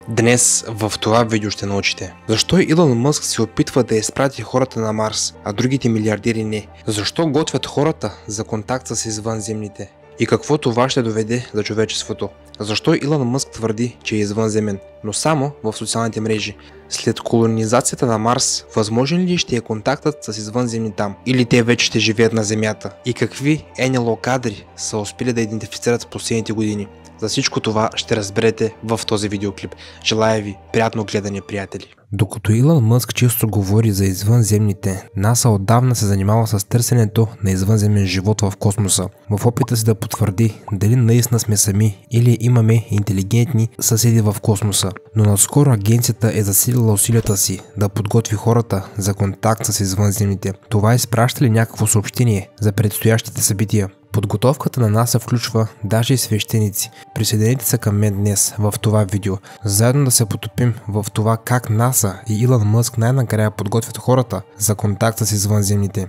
Днес в това видео ще научите защо Илон Мъск се опитва да изпрати хората на Марс, а другите милиардери не. Защо готвят хората за контакт с извънземните и какво това ще доведе за човечеството. Защо Илон Мъск твърди, че е извънземен, но само в социалните мрежи. След колонизацията на Марс, възможен ли ще е контактът с извънземни там? Или те вече ще живеят на Земята? И какви НЛО кадри са успели да идентифицират в последните години? За всичко това ще разберете в този видеоклип. Желая ви приятно гледане, приятели! Докато Илон Мъск често говори за извънземните, НАСА отдавна се занимава с търсенето на извънземен живот в космоса, в опита си да потвърди дали наистина сме сами или имаме интелигентни съседи в космоса. Но наскоро агенцията е засилила усилията си да подготви хората за контакт с извънземните. Това изпраща ли някакво съобщение за предстоящите събития? Подготовката на НАСА включва даже и свещеници. Присъединете се към мен днес в това видео, заедно да се потопим в това как НАСА и Илон Мъск най-накрая подготвят хората за контакт с извънземните.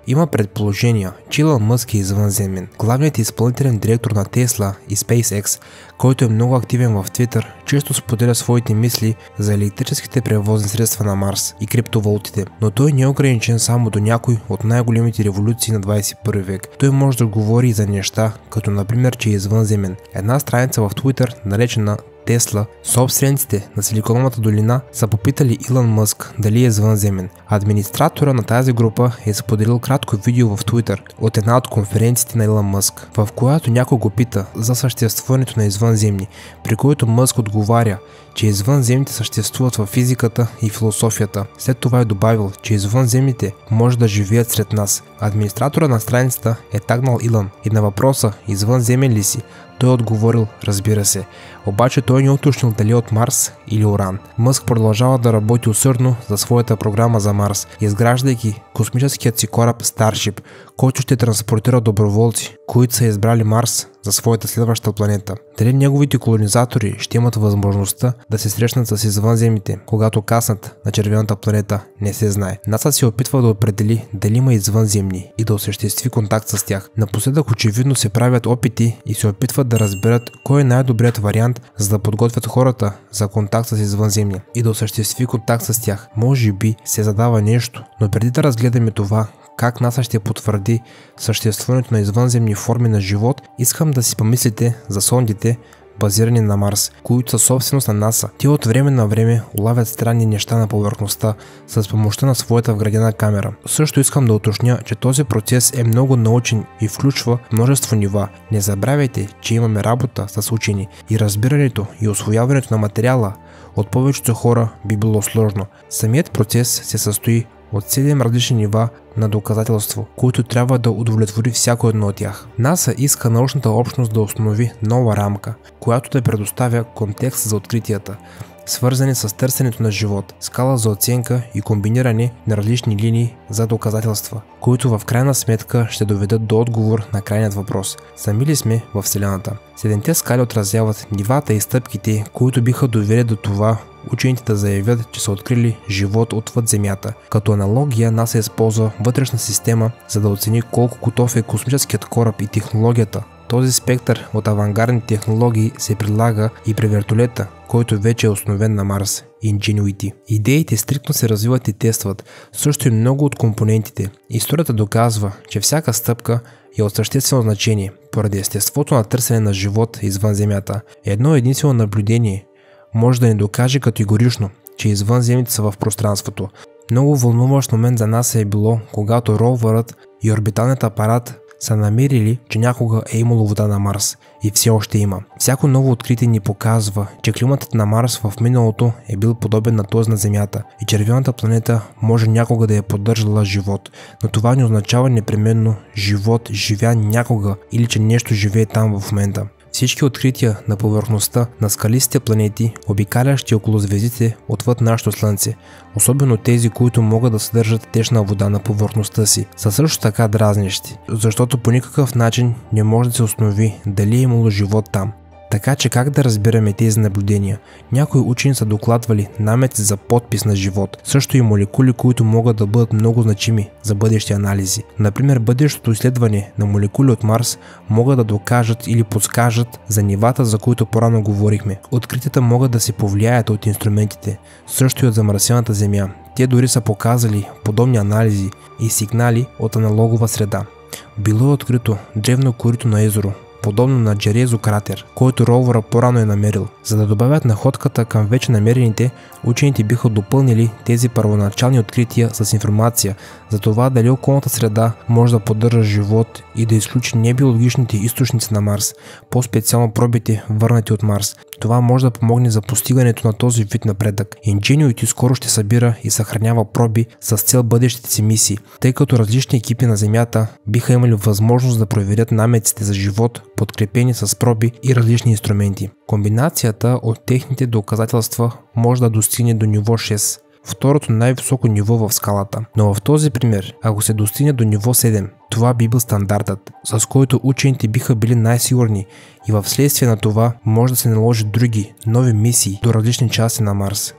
Има предположения, че Илон Мъск е извънземен. Главният изпълнителен директор на Tesla и SpaceX, който е много активен в Twitter, често споделя своите мисли за електрическите превозни средства на Марс и криптовалутите, но той не е ограничен само до някой от най-големите революции на 21 век. Той може да говори и за неща, като например, че е извънземен. Една страница в Twitter, наречена Тесла, собствениците на Силиконовата долина са попитали Илон Мъск дали е извънземен. Администратора на тази група е споделил кратко видео в Twitter от една от конференциите на Илон Мъск, в която някой го пита за съществуването на извънземни, при което Мъск отговаря, че извънземните съществуват в физиката и философията. След това е добавил, че извънземните може да живеят сред нас. Администратора на страницата е тагнал Илон и на въпроса извънземен ли си, той е отговорил, разбира се. Обаче той не е уточнил дали от Марс или Уран. Мъск продължава да работи усърдно за своята програма за Марс, изграждайки космическият си кораб Starship, който ще транспортира доброволци, които са избрали Марс за своята следваща планета. Дали неговите колонизатори ще имат възможността да се срещнат с извънземните, когато каснат на червената планета, не се знае. НАСА се опитва да определи дали има извънземни и да осъществи контакт с тях. Напоследък очевидно се правят опити и се опитват да разберат кой е най-добрият вариант, за да подготвят хората за контакт с извънземни и да осъществи контакт с тях. Може би се задава нещо, но преди да разгледаме това, как НАСА ще потвърди съществуването на извънземни форми на живот, искам да си помислите за сондите, базирани на Марс, които са собственост на НАСА. Те от време на време улавят странни неща на повърхността с помощта на своята вградена камера. Също искам да уточня, че този процес е много научен и включва множество нива. Не забравяйте, че имаме работа с учени и разбирането и усвояването на материала от повечето хора би било сложно. Самият процес се състои от 7 различни нива на доказателство, които трябва да удовлетвори всяко едно от тях. НАСА иска научната общност да установи нова рамка, която да предоставя контекст за откритията, свързани с търсенето на живот, скала за оценка и комбиниране на различни линии за доказателства, които в крайна сметка ще доведат до отговор на крайният въпрос. Сами ли сме в Вселената? 7-те скали отразяват нивата и стъпките, които биха довели до това учените да заявят, че са открили живот отвъд Земята. Като аналогия, НАСА използва вътрешна система, за да оцени колко готов е космическият кораб и технологията. Този спектър от авангардни технологии се прилага и при вертолета, който вече е основен на Марс – Ingenuity. Идеите стриктно се развиват и тестват, също и много от компонентите. Историята доказва, че всяка стъпка е от съществено значение, поради естеството на търсене на живот извън Земята. Едно единствено наблюдение може да ни докаже категорично, че извънземните са в пространството. Много вълнуващ момент за НАСА е било, когато ровърът и орбиталният апарат са намерили, че някога е имало вода на Марс и все още има. Всяко ново откритие ни показва, че климатът на Марс в миналото е бил подобен на този на Земята и червената планета може някога да е поддържала живот, но това не означава непременно живот живя някога или че нещо живее там в момента. Всички открития на повърхността на скалистите планети, обикалящи около звездите отвъд нашето Слънце, особено тези, които могат да съдържат течна вода на повърхността си, са също така дразнещи, защото по никакъв начин не може да се установи дали е имало живот там. Така че как да разбираме тези наблюдения? Някои учени са докладвали намеци за подпис на живот, също и молекули, които могат да бъдат много значими за бъдещи анализи. Например, бъдещото изследване на молекули от Марс могат да докажат или подскажат за нивата, за които порано говорихме. Откритията могат да се повлияят от инструментите, също и от замърсената Земя. Те дори са показали подобни анализи и сигнали от аналогова среда. Било е открито древно корито на езеро, подобно на Джерезо кратер, който ровъра по-рано е намерил. За да добавят находката към вече намерените, учените биха допълнили тези първоначални открития с информация за това дали околната среда може да поддържа живот и да изключи небиологичните източници на Марс, по-специално пробите върнати от Марс. Това може да помогне за постигането на този вид напредък. Ingenuity скоро ще събира и съхранява проби с цел бъдещите си мисии, тъй като различни екипи на Земята биха имали възможност да проверят намеците за живот, подкрепени с проби и различни инструменти. Комбинацията от техните доказателства може да достигне до ниво 6, второто най-високо ниво в скалата. Но в този пример, ако се достигне до ниво 7, това би бил стандартът, с който учените биха били най-сигурни и в следствие на това може да се наложи други, нови мисии до различни части на Марс.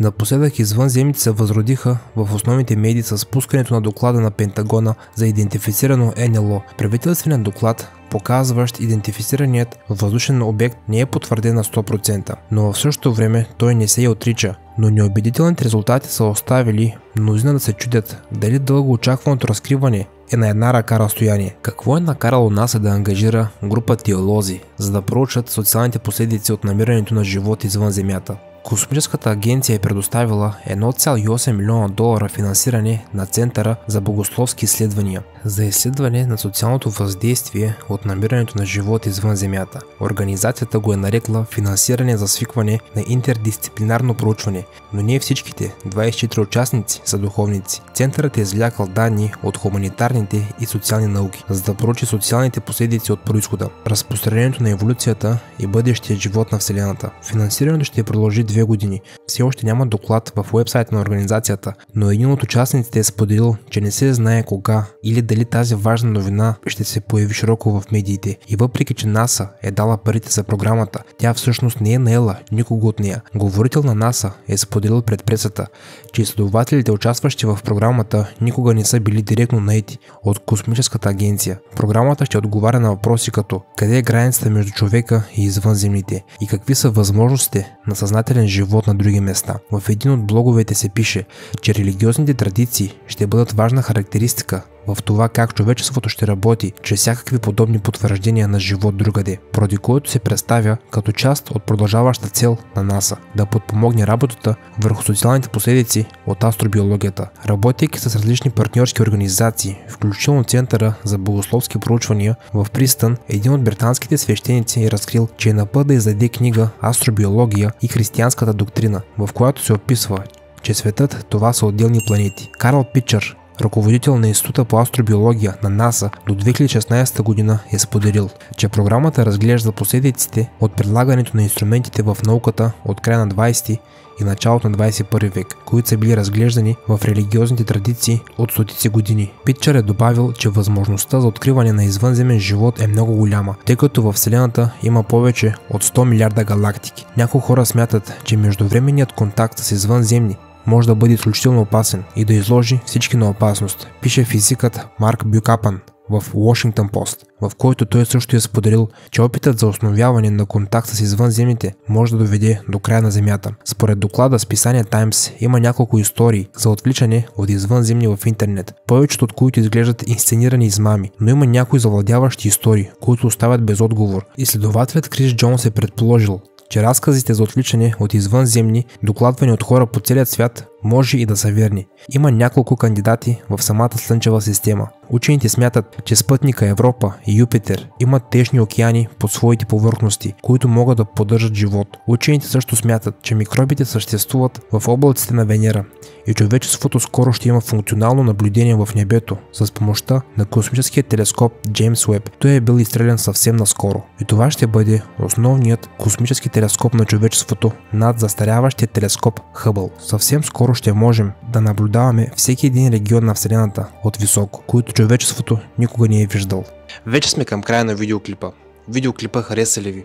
Напоследък извънземните се възродиха в основните медии с пускането на доклада на Пентагона за идентифицирано НЛО. Правителственият доклад, показващ идентифицираният въздушен обект, не е потвърден на 100%, но в същото време той не се и отрича. Но неубедителните резултати са оставили мнозина да се чудят дали дълго очакваното разкриване е на една ръка разстояние. Какво е накарало НАСА да ангажира група теолози, за да проучат социалните последици от намирането на живот извън Земята? Космическата агенция е предоставила 1,8 милиона долара финансиране на Центъра за богословски изследвания за изследване на социалното въздействие от намирането на живот извън Земята. Организацията го е нарекла финансиране за свикване на интердисциплинарно проучване, но не всичките 24 участници са духовници. Центърът е извлякал данни от хуманитарните и социални науки, за да проучи социалните последици от произхода, разпространението на еволюцията и бъдещия живот на Вселената. Финансирането ще продължи 2 години. Все още няма доклад в уебсайта на организацията, но един от участниците е споделил, че не се знае кога или дали тази важна новина ще се появи широко в медиите. И въпреки, че НАСА е дала парите за програмата, тя всъщност не е наела никого от нея. Говорител на НАСА е споделил пред пресата, че изследователите, участващи в програмата, никога не са били директно наети от космическата агенция. Програмата ще отговаря на въпроси като: къде е границата между човека и извънземните и какви са възможностите на съзнателен живот на други места. В един от блоговете се пише, че религиозните традиции ще бъдат важна характеристика в това как човечеството ще работи чрез всякакви подобни потвърждения на живот другаде, поради което се представя като част от продължаваща цел на НАСА да подпомогне работата върху социалните последици от астробиологията. Работейки с различни партньорски организации, включително Центъра за богословски проучвания в Пристън, един от британските свещеници е разкрил, че е на път да издаде книга "Астробиология и християнската доктрина", в която се описва, че светът това са отделни планети. Карл Питчър, ръководител на Института по астробиология на НАСА, до 2016 година е споделил, че програмата разглежда последиците от предлагането на инструментите в науката от края на 20 и началото на 21 век, които са били разглеждани в религиозните традиции от стотици години. Питчър е добавил, че възможността за откриване на извънземен живот е много голяма, тъй като във Вселената има повече от 100 милиарда галактики. Някои хора смятат, че междувременният контакт с извънземни може да бъде изключително опасен и да изложи всички на опасност, пише физикът Марк Бюкапан в Washington Post, в който той също е споделил, че опитът за установяване на контакт с извънземните може да доведе до края на Земята. Според доклада с писание Times има няколко истории за отвличане от извънземни в интернет, повечето от които изглеждат инсценирани измами, но има някои завладяващи истории, които оставят без отговор. Изследователят Крис Джонс е предположил, че разказите за отвличане от извънземни, докладвани от хора по целия свят, може и да са верни. Има няколко кандидати в самата Слънчева система. Учените смятат, че спътника Европа и Юпитер имат течни океани под своите повърхности, които могат да поддържат живот. Учените също смятат, че микробите съществуват в облаците на Венера и човечеството скоро ще има функционално наблюдение в небето с помощта на космическия телескоп Джеймс Уеб. Той е бил изстрелян съвсем наскоро и това ще бъде основният космически телескоп на човечеството над застаряващия телескоп Хъбъл. Съвсем скоро ще можем да наблюдаваме всеки един регион на Вселената от високо, които човечеството никога не е виждал. Вече сме към края на видеоклипа. Видеоклипа хареса ли ви?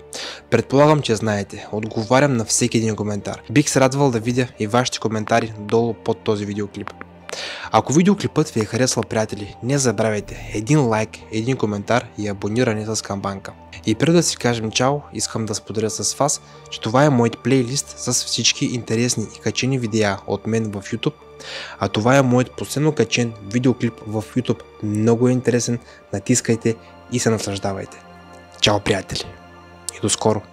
Предполагам, че знаете. Отговарям на всеки един коментар. Бих се радвал да видя и вашите коментари долу под този видеоклип. Ако видеоклипът ви е харесал, приятели, не забравяйте един лайк, един коментар и абониране с камбанка. И преди да си кажем чао, искам да споделя с вас, че това е моят плейлист с всички интересни и качени видеа от мен в YouTube, а това е моят последно качен видеоклип в YouTube. Много е интересен, натискайте и се наслаждавайте. Чао, приятели, и до скоро!